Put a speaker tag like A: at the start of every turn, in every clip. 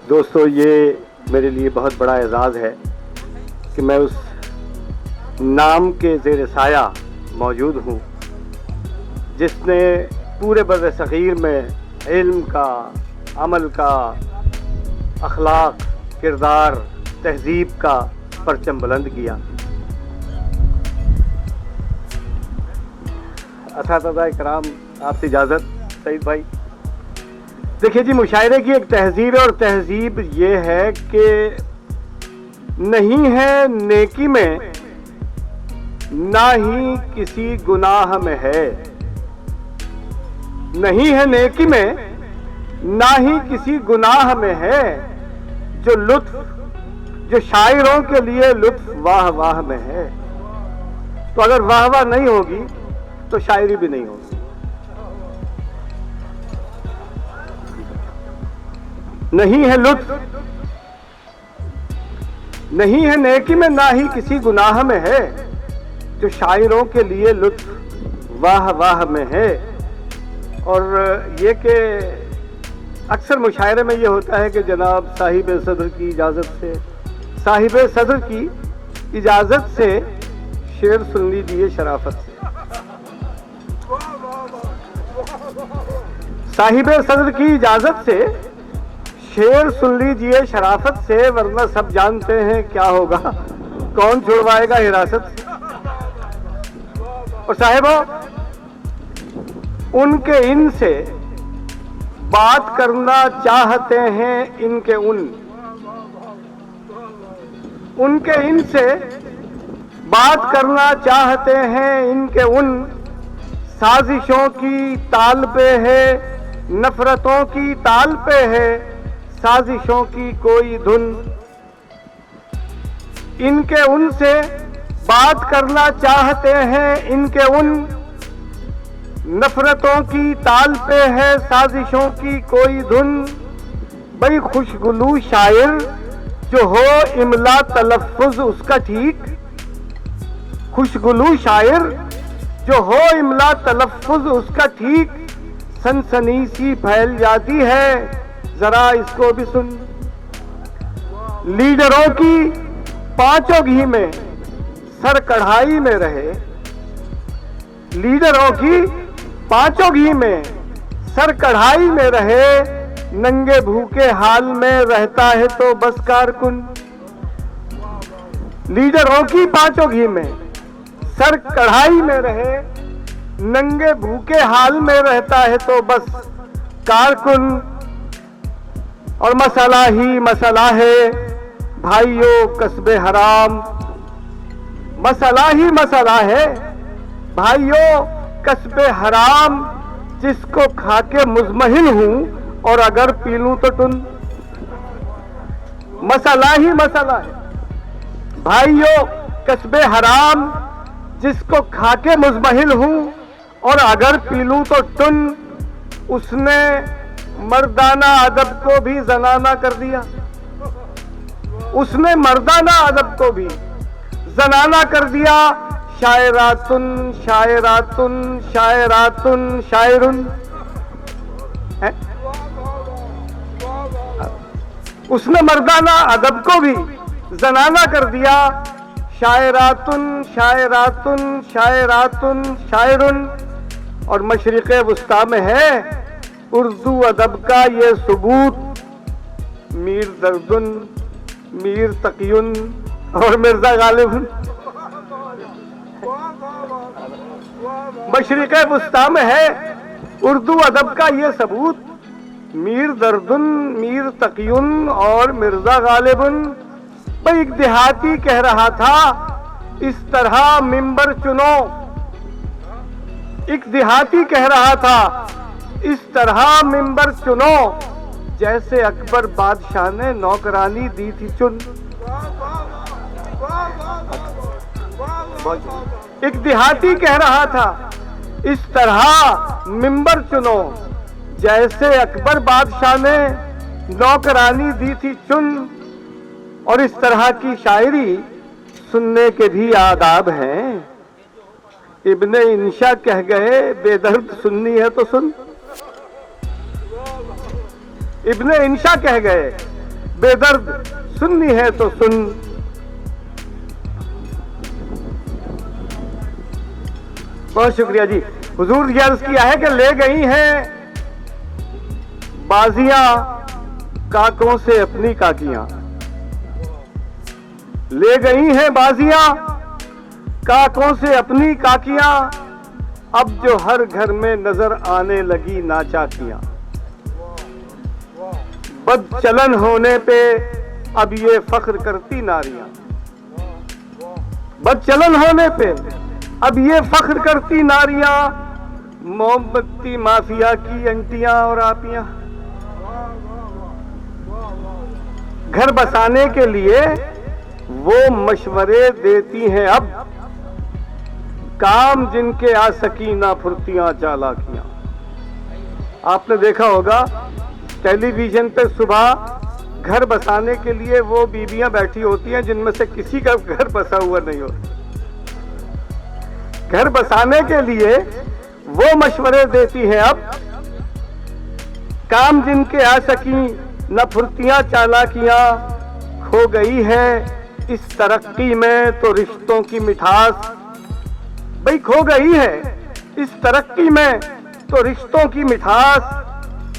A: دوستو، یہ میرے لیے بہت بڑا اعزاز ہے کہ میں اس نام کے زیر سایہ موجود ہوں جس نے پورے بر صغیر میں علم کا، عمل کا، اخلاق، کردار، تہذیب کا پرچم بلند کیا۔ اساتذہ کرام، آپ سے اجازت سعید بھائی۔ دیکھیے جی، مشاعرے کی ایک تہذیب ہے، اور تہذیب یہ ہے کہ نہیں ہے نیکی میں نہ ہی کسی گناہ میں ہے، نہیں ہے نیکی میں نہ ہی کسی گناہ میں ہے، جو لطف، جو شاعروں کے لیے لطف واہ واہ میں ہے۔ تو اگر واہ واہ نہیں ہوگی تو شاعری بھی نہیں ہوگی۔ نہیں ہے لطف، نہیں ہے نیکی میں نہ ہی کسی گناہ میں ہے، جو شاعروں کے لیے لطف واہ واہ میں ہے۔ اور یہ کہ اکثر مشاعرے میں یہ ہوتا ہے کہ جناب صاحب صدر کی اجازت سے شعر سن لیجیے شرافت سے۔ صاحب صدر کی اجازت سے شعر سن لیجیے شرافت سے، ورنہ سب جانتے ہیں کیا ہوگا، کون چھڑوائے گا حراست سے۔ اور صاحبوں، ان کے ان سے بات کرنا چاہتے ہیں ان کے ان کے ان سے بات کرنا چاہتے ہیں ان کے ان، سازشوں کی تال پہ ہے، نفرتوں کی تال پہ ہے، سازشوں کی کوئی دھن۔ ان کے ان سے بات کرنا چاہتے ہیں ان کے ان، نفرتوں کی تال پہ ہے، سازشوں کی کوئی دھن۔ بھئی خوشگلو شاعر جو ہو املا تلفظ اس کا ٹھیک، خوشگلو شاعر جو ہو املا تلفظ اس کا ٹھیک، سنسنی سی پھیل جاتی ہے، ذرا اس کو بھی سن۔ لیڈروں کی پانچوں گھی میں سر کڑھائی میں رہے، لیڈروں کی پانچوں گھی میں سر کڑھائی میں رہے، ننگے بھوکے حال میں رہتا ہے تو بس کارکن۔ لیڈروں کی پانچوں گھی میں سر کڑھائی میں رہے، ننگے بھوکے حال میں رہتا ہے تو بس کارکن۔ اور مسئلہ ہی مسئلہ ہے بھائیو کسب حرام، مسئلہ ہی مسئلہ ہے بھائیو کسب حرام، جس کو کھا کے مزمحل ہوں اور اگر پی لوں تو ٹن۔ مسئلہ ہی مسئلہ ہے بھائیو کسب حرام، جس کو کھا کے مزمحل ہوں اور اگر پی لوں تو ٹن۔ اس نے مردانہ ادب کو بھی زنانہ کر دیا، اس نے مردانہ ادب کو بھی زنانہ کر دیا۔ شاعراتن شاعراتن شاعراتن شاعرن، اس نے مردانہ ادب کو بھی زنانہ کر دیا۔ شاعراتن شاعراتن شاعراتن شاعرن۔ اور مشرق وسطیٰ میں ہے اردو ادب کا یہ ثبوت، میر دردن، میر تقیون اور مرزا غالب۔ مشرق وسطیٰ میں ہے اردو ادب کا یہ ثبوت، میر دردن، میر تقیون اور مرزا غالب۔ بھئی ایک دیہاتی کہہ رہا تھا اس طرح ممبر چنو، ایک دیہاتی کہہ رہا تھا اس طرح ممبر چنو، جیسے اکبر بادشاہ نے نوکرانی دی تھی چن۔ ایک دیہاتی کہہ رہا تھا اس طرح ممبر چنو، جیسے اکبر بادشاہ نے نوکرانی دی تھی چن۔ اور اس طرح کی شاعری سننے کے بھی آداب ہیں۔ ابن انشا کہہ گئے بے درد سننی ہے تو سن، ابن انشا کہہ گئے بے درد سننی ہے تو سن. بہت شکریہ جی. حضور یہ عرض کیا ہے کہ لے گئی ہیں بازیاں کاکوں سے اپنی کاکیاں. لے گئی ہیں بازیاں کاکوں سے اپنی کاکیاں. اب جو ہر گھر میں نظر آنے لگی ناچاکیاں. بد چلن ہونے پہ اب یہ فخر کرتی ناریاں. بد چلن ہونے پہ اب یہ فخر کرتی ناریاں. موم بتی مافیا کی انٹیاں اور آپیاں. گھر بسانے کے لیے وہ مشورے دیتی ہیں اب. کام جن کے آ سکی نہ پھرتیاں چالاکیاں. آپ نے دیکھا ہوگا ٹیلی ویژن پہ صبح گھر بسانے کے لیے وہ بیویاں بیٹھی ہوتی ہیں جن میں سے کسی کا گھر بسا ہوا نہیں ہوتا. گھر بسانے کے لیے وہ مشورے دیتی ہیں اب. کام جن کے آ سکی نہ پھرتیاں چالاکیاں. کھو گئی ہے اس ترقی میں تو رشتوں کی مٹھاس. بھئی کھو گئی ہے اس ترقی میں تو رشتوں کی مٹھاس.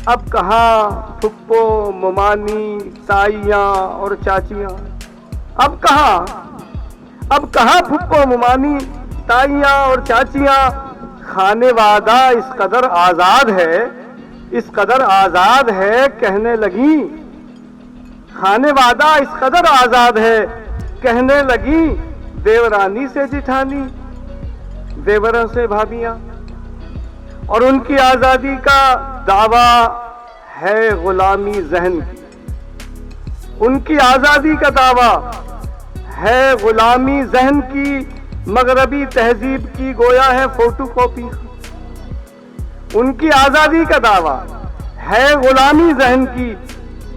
A: اب کہاں پھپھو ممانی تائیاں اور چاچیاں. اب کہاں پھپھو ممانی تائیاں اور چاچیاں. خانے وعدہ اس قدر آزاد ہے کہنے لگی. خانے وعدہ اس قدر آزاد ہے کہنے لگی. دیورانی سے جٹھانی دیوروں سے بھابیاں. اور ان کی آزادی کا دعویٰ ہے غلامی ذہن کی. ان کی آزادی کا دعویٰ ہے غلامی ذہن کی. مغربی تہذیب کی گویا ہے فوٹو کاپی. ان کی آزادی کا دعویٰ ہے غلامی ذہن کی.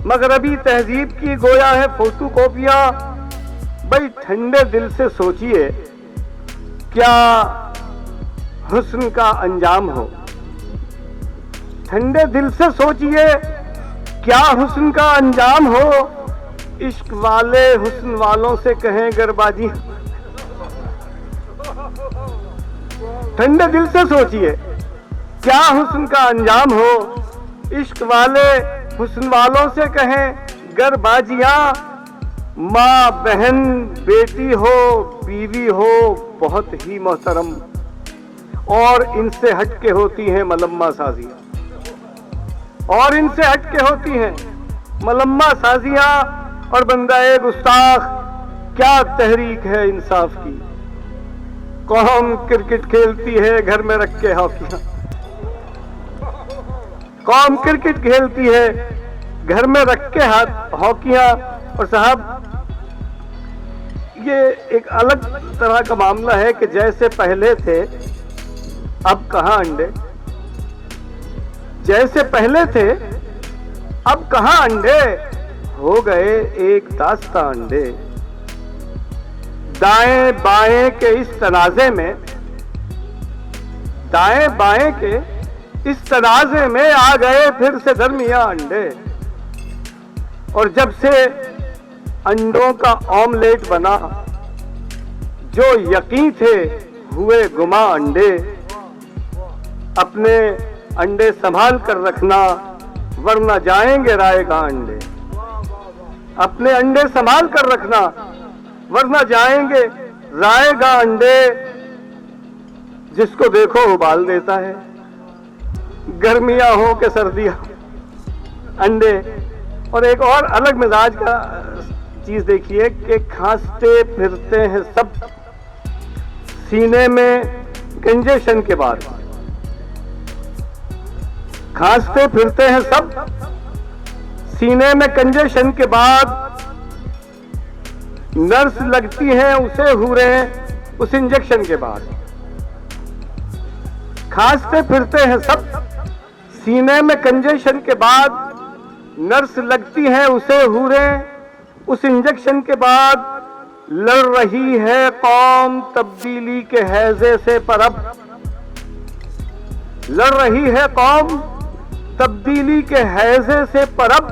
A: مغربی تہذیب کی گویا ہے فوٹو کاپیاں. بھئی ٹھنڈے دل سے سوچئے کیا حسن کا انجام ہو. ٹھنڈے دل سے سوچئے کیا حسن کا انجام ہو. عشق والے حسن والوں سے کہیں گر بازی. ٹھنڈے دل سے سوچئے کیا حسن کا انجام ہو. عشق والے حسن والوں سے کہیں گر بازیاں. ماں بہن بیٹی ہو بیوی ہو بہت ہی محترم. اور ان سے ہٹ کے ہوتی ہیں ملمہ سازیاں. اور بندہ گستاخ کیا تحریک ہے انصاف کی. قوم کرکٹ کھیلتی ہے گھر میں رکھ کے ہاکیاں. قوم کرکٹ کھیلتی ہے گھر میں رکھ کے ہاکیاں. اور صاحب یہ ایک الگ طرح کا معاملہ ہے کہ جیسے پہلے تھے اب کہاں انڈے. جیسے پہلے تھے اب کہاں انڈے. ہو گئے ایک داستاں انڈے. دائیں بائیں کے اس تنازع میں آ گئے پھر سے درمیاں انڈے. اور جب سے انڈوں کا آملیٹ بنا جو یقین تھے ہوئے گما انڈے. اپنے انڈے سنبھال کر رکھنا ورنہ جائیں گے رائے گاں انڈے. اپنے انڈے سنبھال کر رکھنا ورنہ جائیں گے رائے گاں انڈے. جس کو دیکھو ابال دیتا ہے گرمیاں ہو کہ سردیاں انڈے. اور ایک اور الگ مزاج کا چیز دیکھیے کہ کھانستے پھرتے ہیں سب سینے میں کنجیشن کے بعد. کھانستے پھرتے ہیں سب سینے میں کنجیشن کے بعد. نرس لگتی ہیں اسے ہوریں اس انجیکشن کے بعد. کھانستے پھرتے ہیں سب سینے میں کنجیشن کے بعد. نرس لگتی ہیں اسے ہوریں اس انجیکشن کے بعد. لڑ رہی ہے قوم تبدیلی کے ہیضے سے پرب. لڑ رہی ہے قوم تبدیلی کے ہیضے سے پرب.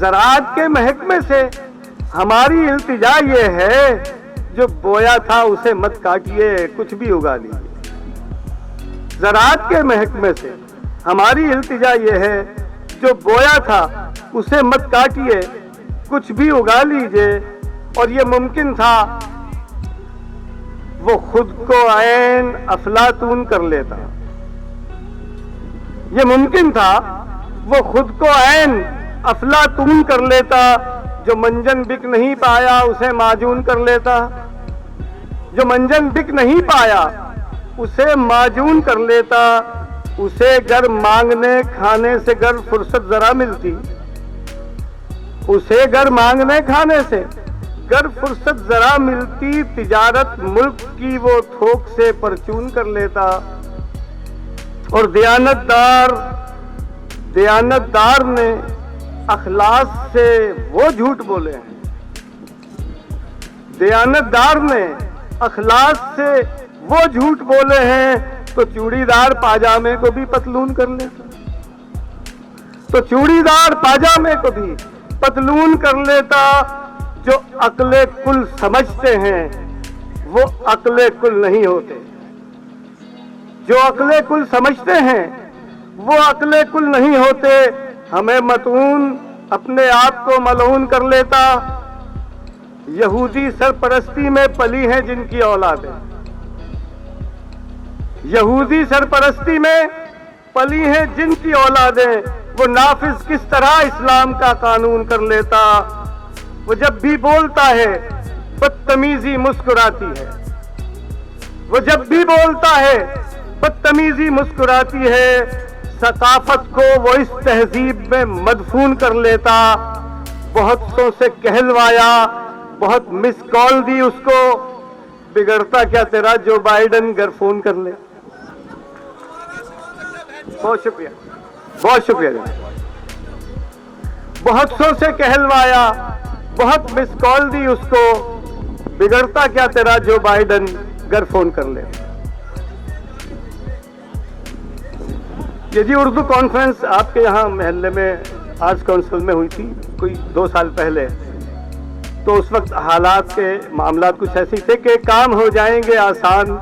A: زراعت کے محکمے سے ہماری التجا یہ ہے جو بویا تھا اسے مت کاٹیے کچھ بھی اگا لیجیے. زراعت کے محکمے سے ہماری التجا یہ ہے جو بویا تھا اسے مت کاٹیے کچھ بھی اگا لیجیے. اور یہ ممکن تھا وہ خود کو عین افلاطون کر لیتا. یہ ممکن تھا وہ خود کو عین افلاطون کر لیتا. جو منجن بک نہیں پایا اسے معجون کر لیتا. جو منجن بک نہیں پایا اسے معجون کر لیتا. اسے گر مانگنے کھانے سے گر فرصت ذرا ملتی. اسے گر مانگنے کھانے سے گر فرصت ذرا ملتی. تجارت ملک کی وہ تھوک سے پرچون کر لیتا. اور دیانتدار نے اخلاص سے وہ جھوٹ بولے ہیں. دیانتدار نے اخلاص سے وہ جھوٹ بولے ہیں تو چوڑی دار پاجامے کو بھی پتلون کر لیتا. تو چوڑی دار پاجامے کو بھی پتلون کر لیتا. جو عقل کل سمجھتے ہیں وہ عقل کل نہیں ہوتے. جو عقل کل سمجھتے ہیں وہ عقل کل نہیں ہوتے. ہمیں متعون اپنے آپ کو ملعون کر لیتا. یہودی سرپرستی میں پلی ہیں جن کی اولادیں. یہودی سرپرستی میں پلی ہیں جن کی اولادیں. وہ نافذ کس طرح اسلام کا قانون کر لیتا. وہ جب بھی بولتا ہے بدتمیزی مسکراتی ہے. وہ جب بھی بولتا ہے بدتمیزی مسکراتی ہے. ثقافت کو وہ اس تہذیب میں مدفون کر لیتا. بہت سو سے کہلوایا بہت مس کال دی اس کو. بگڑتا کیا تیرا جو بائیڈن گر فون کر لے. بہت شکریہ بہت شکریہ. بہت سو سے کہلوایا بہت مس کال دی اس کو. بگڑتا کیا تیرا جو بائیڈن گر فون کر لے. یہ جی اردو کانفرنس آپ کے یہاں محلے میں آرٹس کونسل میں ہوئی تھی کوئی 2 سال پہلے. تو اس وقت حالات کے معاملات کچھ ایسے تھے کہ کام ہو جائیں گے آسان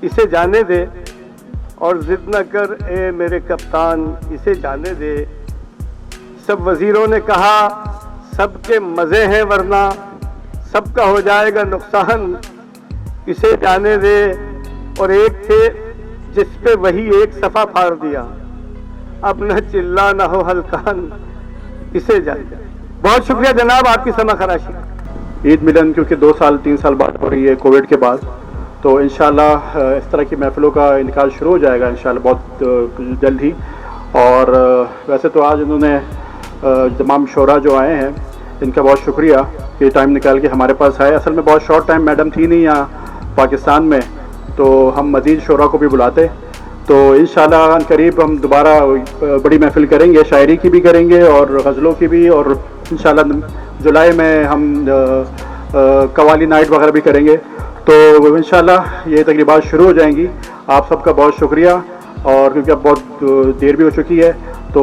A: اسے جانے دے. اور ضد نہ کر اے میرے کپتان اسے جانے دے. سب وزیروں نے کہا سب کے مزے ہیں ورنہ سب کا ہو جائے گا نقصان اسے جانے دے. اور ایک تھے جس پہ وہی ایک صفحہ پھاڑ دیا. اب نہ چلا نہ ہو ہلکان اسے جانے دے. بہت شکریہ جناب آپ کی سمع خراشی.
B: عید ملن کیونکہ 2 سال 3 سال بعد ہو رہی ہے کووڈ کے بعد. تو انشاءاللہ اس طرح کی محفلوں کا انعقاد شروع ہو جائے گا انشاءاللہ بہت جلد ہی. اور ویسے تو آج انہوں نے تمام شعراء جو آئے ہیں ان کا بہت شکریہ کہ ٹائم نکال کے ہمارے پاس آئے. اصل میں بہت شارٹ ٹائم میڈم تھی نہیں یہاں پاکستان میں تو ہم مزید شعراء کو بھی بلاتے. تو انشاءاللہ ان قریب ہم دوبارہ بڑی محفل کریں گے. شاعری کی بھی کریں گے اور غزلوں کی بھی. اور انشاءاللہ جولائی میں ہم قوالی نائٹ وغیرہ بھی کریں گے. تو انشاءاللہ یہ تقریبات شروع ہو جائیں گی. آپ سب کا بہت شکریہ. اور کیونکہ اب بہت دیر بھی ہو چکی ہے تو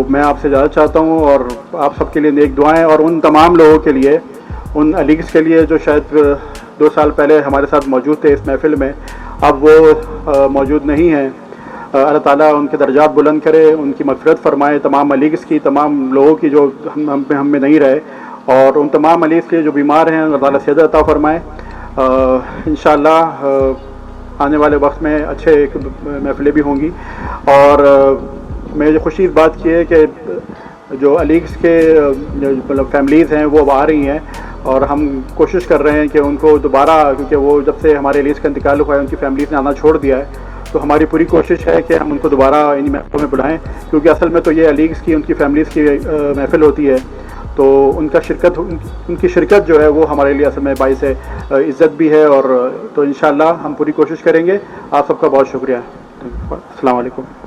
B: میں آپ سے اجازت چاہتا ہوں. اور آپ سب کے لیے نیک دعائیں. اور ان تمام لوگوں کے لیے ان علیگس کے لیے جو شاید 2 سال پہلے ہمارے ساتھ موجود تھے اس محفل میں اب وہ موجود نہیں ہیں. اللہ تعالیٰ ان کے درجات بلند کرے ان کی مغفرت فرمائے. تمام علیگس کی تمام لوگوں کی جو ہم میں نہیں رہے اور ان تمام علیگس کے جو بیمار ہیں اللہ تعالیٰ صحت عطا فرمائے. انشاءاللہ آنے والے وقت میں اچھے محفلیں بھی ہوں گی. اور میں جو خوشی اس بات کی ہے کہ جو علیگس کے مطلب فیملیز ہیں وہ اب آ رہی ہیں اور ہم کوشش کر رہے ہیں کہ ان کو دوبارہ کیونکہ وہ جب سے ہمارے علیگس کا انتقال ہوا ہے ان کی فیملیز نے آنا چھوڑ دیا ہے. تو ہماری پوری کوشش ہے کہ ہم ان کو دوبارہ ان محفلوں میں بلائیں کیونکہ اصل میں تو یہ علیگس کی ان کی فیملیز کی محفل ہوتی ہے. تو ان کی شرکت جو ہے وہ ہمارے لیے اصل میں باعث عزت بھی ہے. اور تو انشاءاللہ ہم پوری کوشش کریں گے. آپ سب کا بہت شکریہ. السلام علیکم.